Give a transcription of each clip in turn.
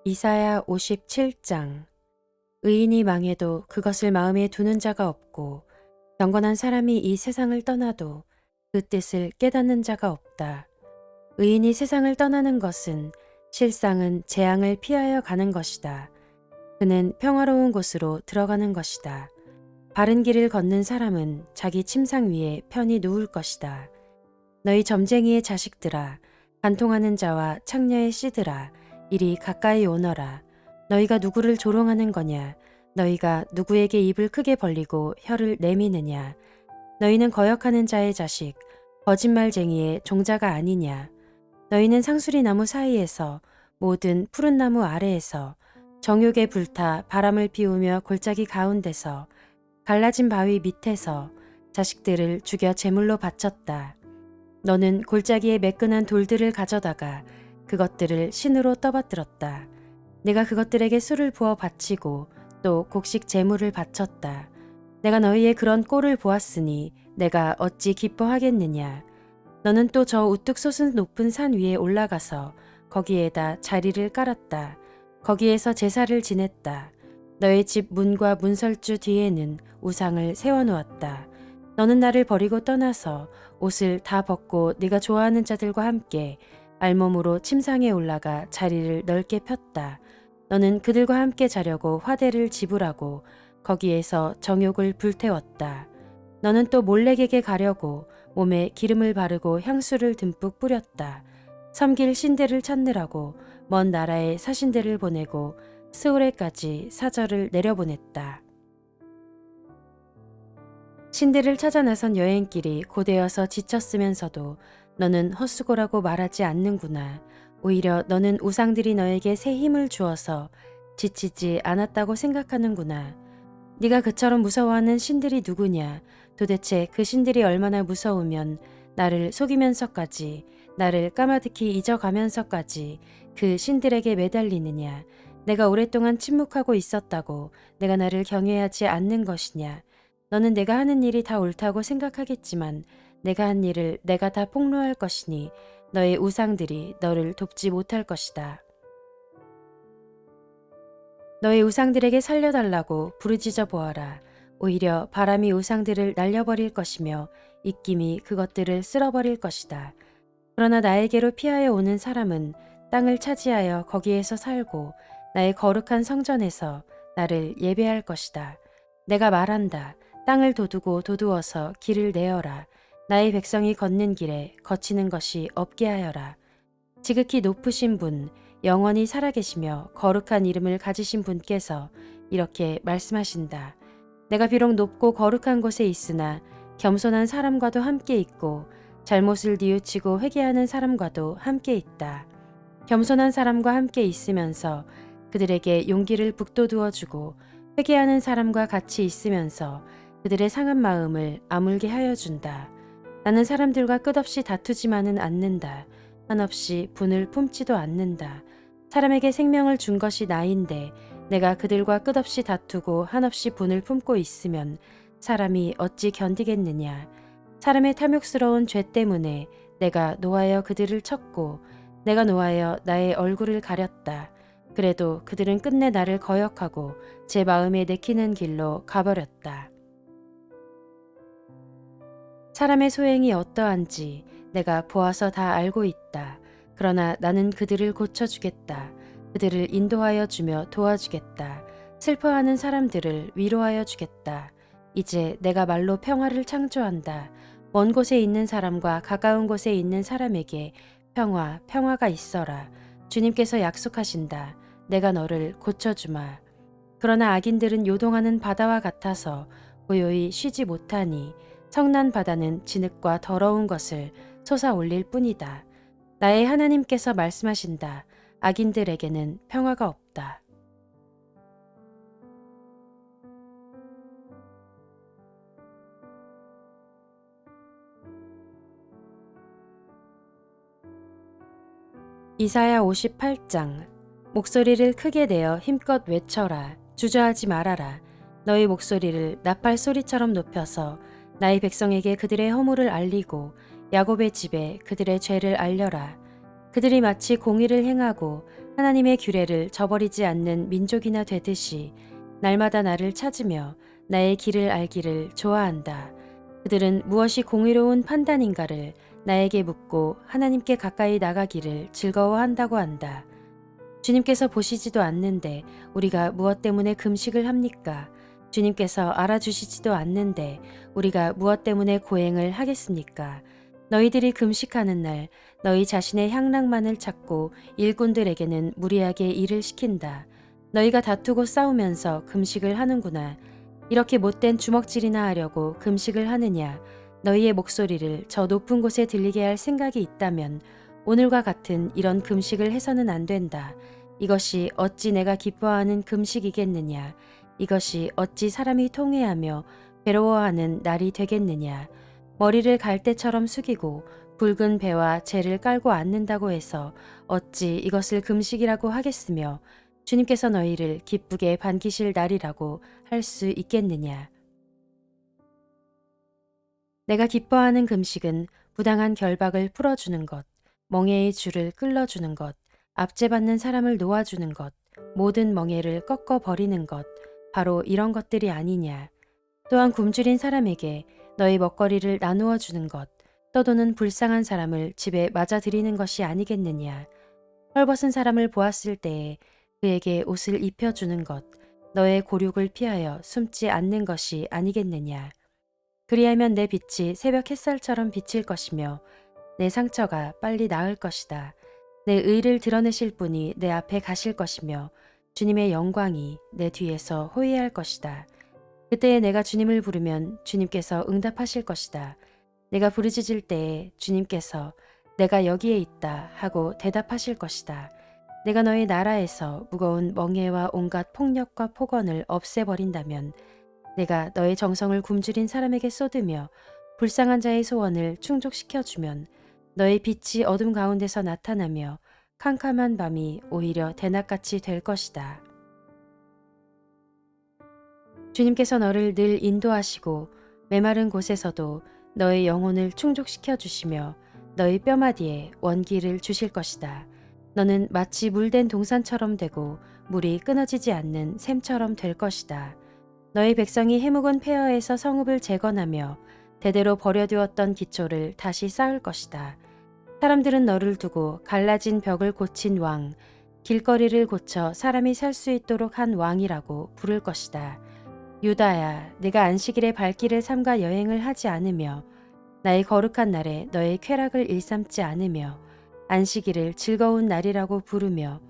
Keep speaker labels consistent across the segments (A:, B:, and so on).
A: 이사야 57장. 의인이 망해도 그것을 마음에 두는 자가 없고 경건한 사람이 이 세상을 떠나도 그 뜻을 깨닫는 자가 없다. 의인이 세상을 떠나는 것은 실상은 재앙을 피하여 가는 것이다. 그는 평화로운 곳으로 들어가는 것이다. 바른 길을 걷는 사람은 자기 침상 위에 편히 누울 것이다. 너희 점쟁이의 자식들아, 간통하는 자와 창녀의 씨들아, 이리 가까이 오너라. 너희가 누구를 조롱하는 거냐? 너희가 누구에게 입을 크게 벌리고 혀를 내미느냐? 너희는 거역하는 자의 자식, 거짓말쟁이의 종자가 아니냐? 너희는 상수리 나무 사이에서 모든 푸른 나무 아래에서 정욕에 불타 바람을 피우며 골짜기 가운데서 갈라진 바위 밑에서 자식들을 죽여 제물로 바쳤다. 너는 골짜기에 매끈한 돌들을 가져다가 그것들을 신으로 떠받들었다. 내가 그것들에게 술을 부어 바치고 또 곡식 제물을 바쳤다. 내가 너희의 그런 꼴을 보았으니 내가 어찌 기뻐하겠느냐. 너는 또 저 우뚝 솟은 높은 산 위에 올라가서 거기에다 자리를 깔았다. 거기에서 제사를 지냈다. 너의 집 문과 문설주 뒤에는 우상을 세워놓았다. 너는 나를 버리고 떠나서 옷을 다 벗고 네가 좋아하는 자들과 함께 알몸으로 침상에 올라가 자리를 넓게 폈다. 너는 그들과 함께 자려고 화대를 지불하고 거기에서 정욕을 불태웠다. 너는 또 몰래에게 가려고 몸에 기름을 바르고 향수를 듬뿍 뿌렸다. 섬길 신들을 찾느라고 먼 나라에 사신들을 보내고 스오레까지 사절을 내려보냈다. 신들을 찾아 나선 여행길이 고되어서 지쳤으면서도 너는 헛수고라고 말하지 않는구나. 오히려 너는 우상들이 너에게 새 힘을 주어서 지치지 않았다고 생각하는구나. 네가 그처럼 무서워하는 신들이 누구냐? 도대체 그 신들이 얼마나 무서우면 나를 속이면서까지, 나를 까마득히 잊어가면서까지 그 신들에게 매달리느냐? 내가 오랫동안 침묵하고 있었다고 내가 나를 경외하지 않는 것이냐? 너는 내가 하는 일이 다 옳다고 생각하겠지만 내가 한 일을 내가 다 폭로할 것이니 너의 우상들이 너를 돕지 못할 것이다. 너의 우상들에게 살려달라고 부르짖어 보아라. 오히려 바람이 우상들을 날려버릴 것이며 입김이 그것들을 쓸어버릴 것이다. 그러나 나에게로 피하여 오는 사람은 땅을 차지하여 거기에서 살고 나의 거룩한 성전에서 나를 예배할 것이다. 내가 말한다. 땅을 도두고 도두어서 길을 내어라. 나의 백성이 걷는 길에 거치는 것이 없게 하여라. 지극히 높으신 분, 영원히 살아계시며 거룩한 이름을 가지신 분께서 이렇게 말씀하신다. 내가 비록 높고 거룩한 곳에 있으나 겸손한 사람과도 함께 있고 잘못을 뉘우치고 회개하는 사람과도 함께 있다. 겸손한 사람과 함께 있으면서 그들에게 용기를 북돋우어 주고 회개하는 사람과 같이 있으면서 그들의 상한 마음을 아물게 하여 준다. 나는 사람들과 끝없이 다투지만은 않는다. 한없이 분을 품지도 않는다. 사람에게 생명을 준 것이 나인데 내가 그들과 끝없이 다투고 한없이 분을 품고 있으면 사람이 어찌 견디겠느냐. 사람의 탐욕스러운 죄 때문에 내가 노하여 그들을 쳤고 내가 노하여 나의 얼굴을 가렸다. 그래도 그들은 끝내 나를 거역하고 제 마음에 내키는 길로 가버렸다. 사람의 소행이 어떠한지 내가 보아서 다 알고 있다. 그러나 나는 그들을 고쳐주겠다. 그들을 인도하여 주며 도와주겠다. 슬퍼하는 사람들을 위로하여 주겠다. 이제 내가 말로 평화를 창조한다. 먼 곳에 있는 사람과 가까운 곳에 있는 사람에게 평화가 있어라. 주님께서 약속하신다. 내가 너를 고쳐주마. 그러나 악인들은 요동하는 바다와 같아서 고요히 쉬지 못하니 성난 바다는 진흙과 더러운 것을 솟아올릴 뿐이다. 나의 하나님께서 말씀하신다. 악인들에게는 평화가 없다. 이사야 58장. 목소리를 크게 내어 힘껏 외쳐라. 주저하지 말아라. 너희 목소리를 나팔 소리처럼 높여서 나의 백성에게 그들의 허물을 알리고 야곱의 집에 그들의 죄를 알려라. 그들이 마치 공의를 행하고 하나님의 규례를 저버리지 않는 민족이나 되듯이 날마다 나를 찾으며 나의 길을 알기를 좋아한다. 그들은 무엇이 공의로운 판단인가를 나에게 묻고 하나님께 가까이 나가기를 즐거워한다고 한다. 주님께서 보시지도 않는데 우리가 무엇 때문에 금식을 합니까? 주님께서 알아주시지도 않는데 우리가 무엇 때문에 고행을 하겠습니까? 너희들이 금식하는 날 너희 자신의 향락만을 찾고 일꾼들에게는 무리하게 일을 시킨다. 너희가 다투고 싸우면서 금식을 하는구나. 이렇게 못된 주먹질이나 하려고 금식을 하느냐? 너희의 목소리를 저 높은 곳에 들리게 할 생각이 있다면 오늘과 같은 이런 금식을 해서는 안 된다. 이것이 어찌 내가 기뻐하는 금식이겠느냐? 이것이 어찌 사람이 통회하며 괴로워하는 날이 되겠느냐? 머리를 갈대처럼 숙이고 붉은 배와 재를 깔고 앉는다고 해서 어찌 이것을 금식이라고 하겠으며 주님께서 너희를 기쁘게 반기실 날이라고 할 수 있겠느냐? 내가 기뻐하는 금식은 부당한 결박을 풀어주는 것, 멍에의 줄을 끌어주는 것, 압제받는 사람을 놓아주는 것, 모든 멍에를 꺾어버리는 것, 바로 이런 것들이 아니냐. 또한 굶주린 사람에게 너희 먹거리를 나누어 주는 것, 떠도는 불쌍한 사람을 집에 맞아들이는 것이 아니겠느냐. 헐벗은 사람을 보았을 때에 그에게 옷을 입혀주는 것, 너의 고륙을 피하여 숨지 않는 것이 아니겠느냐. 그리하면 내 빛이 새벽 햇살처럼 비칠 것이며 내 상처가 빨리 나을 것이다. 내 의를 드러내실 분이 내 앞에 가실 것이며 주님의 영광이 내 뒤에서 호위할 것이다. 그때에 내가 주님을 부르면 주님께서 응답하실 것이다. 내가 부르짖을 때에 주님께서 내가 여기에 있다 하고 대답하실 것이다. 내가 너희 나라에서 무거운 멍에와 온갖 폭력과 폭언을 없애버린다면 내가 너의 정성을 굶주린 사람에게 쏟으며 불쌍한 자의 소원을 충족시켜주면 너의 빛이 어둠 가운데서 나타나며 캄캄한 밤이 오히려 대낮같이 될 것이다. 주님께서 너를 늘 인도하시고 메마른 곳에서도 너의 영혼을 충족시켜 주시며 너의 뼈마디에 원기를 주실 것이다. 너는 마치 물된 동산처럼 되고 물이 끊어지지 않는 샘처럼 될 것이다. 너희 백성이 해묵은 폐허에서 성읍을 재건하며 대대로 버려두었던 기초를 다시 쌓을 것이다. 사람들은 너를 두고 갈라진 벽을 고친 왕, 길거리를 고쳐 사람이 살 수 있도록 한 왕이라고 부를 것이다. 유다야, 내가 안식일에 발길을 삼가 여행을 하지 않으며 나의 거룩한 날에 너의 쾌락을 일삼지 않으며 안식일을 즐거운 날이라고 부르며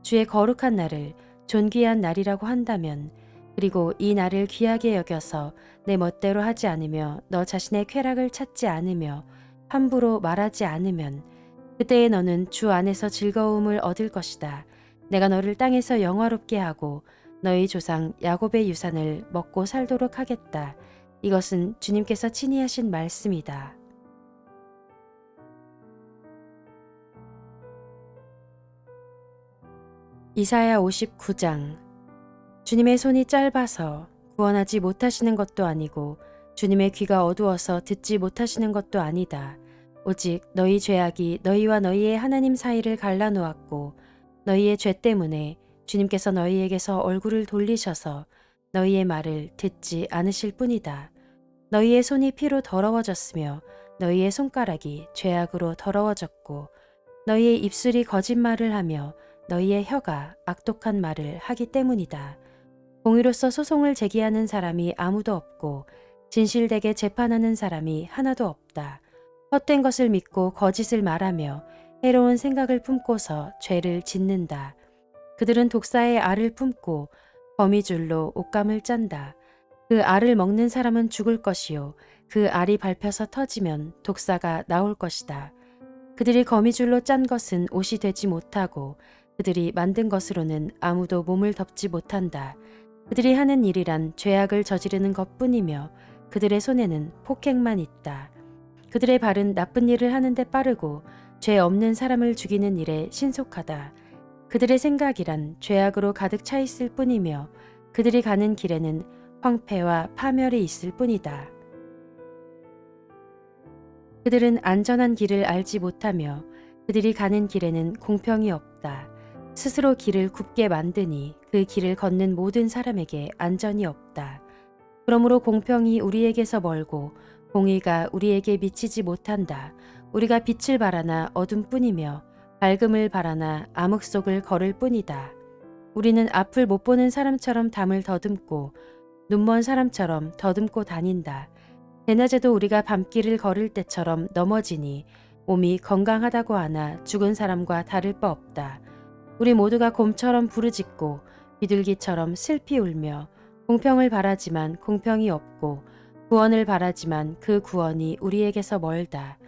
A: 주의 거룩한 날을 존귀한 날이라고 한다면 그리고 이 날을 귀하게 여겨서 내 멋대로 하지 않으며 너 자신의 쾌락을 찾지 않으며 함부로 말하지 않으면 그때에 너는 주 안에서 즐거움을 얻을 것이다. 내가 너를 땅에서 영화롭게 하고 너희 조상 야곱의 유산을 먹고 살도록 하겠다. 이것은 주님께서 친히 하신 말씀이다. 이사야 59장. 주님의 손이 짧아서 구원하지 못하시는 것도 아니고 주님의 귀가 어두워서 듣지 못하시는 것도 아니다. 오직 너희 죄악이 너희와 너희의 하나님 사이를 갈라놓았고 너희의 죄 때문에 주님께서 너희에게서 얼굴을 돌리셔서 너희의 말을 듣지 않으실 뿐이다. 너희의 손이 피로 더러워졌으며 너희의 손가락이 죄악으로 더러워졌고 너희의 입술이 거짓말을 하며 너희의 혀가 악독한 말을 하기 때문이다. 공의로서 소송을 제기하는 사람이 아무도 없고 진실되게 재판하는 사람이 하나도 없다. 헛된 것을 믿고 거짓을 말하며 해로운 생각을 품고서 죄를 짓는다. 그들은 독사의 알을 품고 거미줄로 옷감을 짠다. 그 알을 먹는 사람은 죽을 것이요 그 알이 밟혀서 터지면 독사가 나올 것이다. 그들이 거미줄로 짠 것은 옷이 되지 못하고 그들이 만든 것으로는 아무도 몸을 덮지 못한다. 그들이 하는 일이란 죄악을 저지르는 것뿐이며 그들의 손에는 폭행만 있다. 그들의 발은 나쁜 일을 하는데 빠르고 죄 없는 사람을 죽이는 일에 신속하다. 그들의 생각이란 죄악으로 가득 차 있을 뿐이며 그들이 가는 길에는 황폐와 파멸이 있을 뿐이다. 그들은 안전한 길을 알지 못하며 그들이 가는 길에는 공평이 없다. 스스로 길을 굽게 만드니 그 길을 걷는 모든 사람에게 안전이 없다. 그러므로 공평이 우리에게서 멀고 공의가 우리에게 미치지 못한다. 우리가 빛을 바라나 어둠뿐이며 밝음을 바라나 암흑 속을 걸을 뿐이다. 우리는 앞을 못 보는 사람처럼 담을 더듬고 눈먼 사람처럼 더듬고 다닌다. 대낮에도 우리가 밤길을 걸을 때처럼 넘어지니 몸이 건강하다고 하나 죽은 사람과 다를 바 없다. 우리 모두가 곰처럼 부르짖고 비둘기처럼 슬피 울며 공평을 바라지만 공평이 없고 구원을 바라지만 그 구원이 우리에게서 멀다.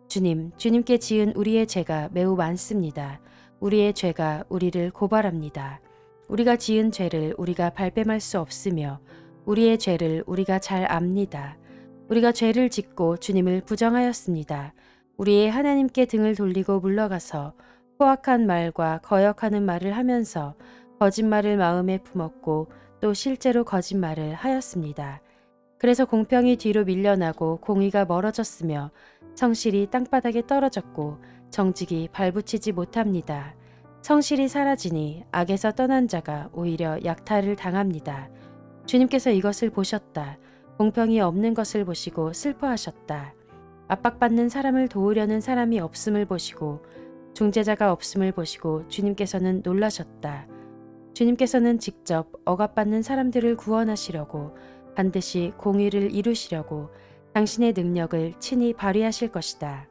A: 주님께 지은 우리의 죄가 매우 많습니다. 우리의 죄가 우리를 고발합니다. 우리가 지은 죄를 우리가 발뺌할 수 없으며 우리의 죄를 우리가 잘 압니다. 우리가 죄를 짓고 주님을 부정하였습니다. 우리의 하나님께 등을 돌리고 물러가서 포악한 말과 거역하는 말을 하면서 거짓말을 마음에 품었고 또 실제로 거짓말을 하였습니다. 그래서 공평이 뒤로 밀려나고 공의가 멀어졌으며 성실이 땅바닥에 떨어졌고 정직이 발붙이지 못합니다. 성실이 사라지니 악에서 떠난 자가 오히려 약탈을 당합니다. 주님께서 이것을 보셨다. 공평이 없는 것을 보시고 슬퍼하셨다. 압박받는 사람을 도우려는 사람이 없음을 보시고 중재자가 없음을 보시고 주님께서는 놀라셨다. 주님께서는 직접 억압받는 사람들을 구원하시려고 반드시 공의를 이루시려고 당신의 능력을 친히 발휘하실 것이다.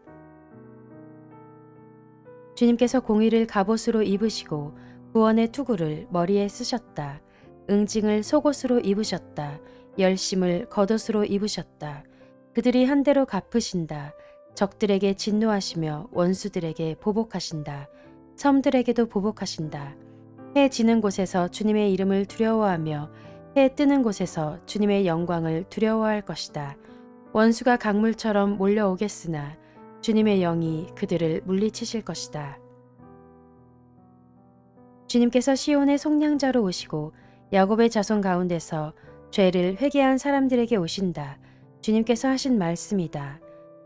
A: 주님께서 공의를 갑옷으로 입으시고 구원의 투구를 머리에 쓰셨다. 응징을 속옷으로 입으셨다. 열심을 겉옷으로 입으셨다. 그들이 한 대로 갚으신다. 적들에게 진노하시며 원수들에게 보복하신다. 섬들에게도 보복하신다. 해 지는 곳에서 주님의 이름을 두려워하며 해 뜨는 곳에서 주님의 영광을 두려워할 것이다. 원수가 강물처럼 몰려오겠으나 주님의 영이 그들을 물리치실 것이다. 주님께서 시온의 속량자로 오시고 야곱의 자손 가운데서 죄를 회개한 사람들에게 오신다. 주님께서 하신 말씀이다.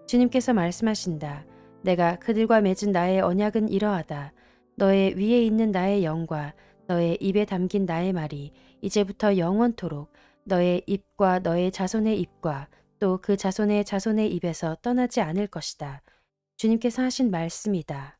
A: 주님께서 말씀하신다. 내가 그들과 맺은 나의 언약은 이러하다. 너의 위에 있는 나의 영과 너의 입에 담긴 나의 말이 이제부터 영원토록 너의 입과 너의 자손의 입과 또 그 자손의 자손의 입에서 떠나지 않을 것이다. 주님께서 하신 말씀이다.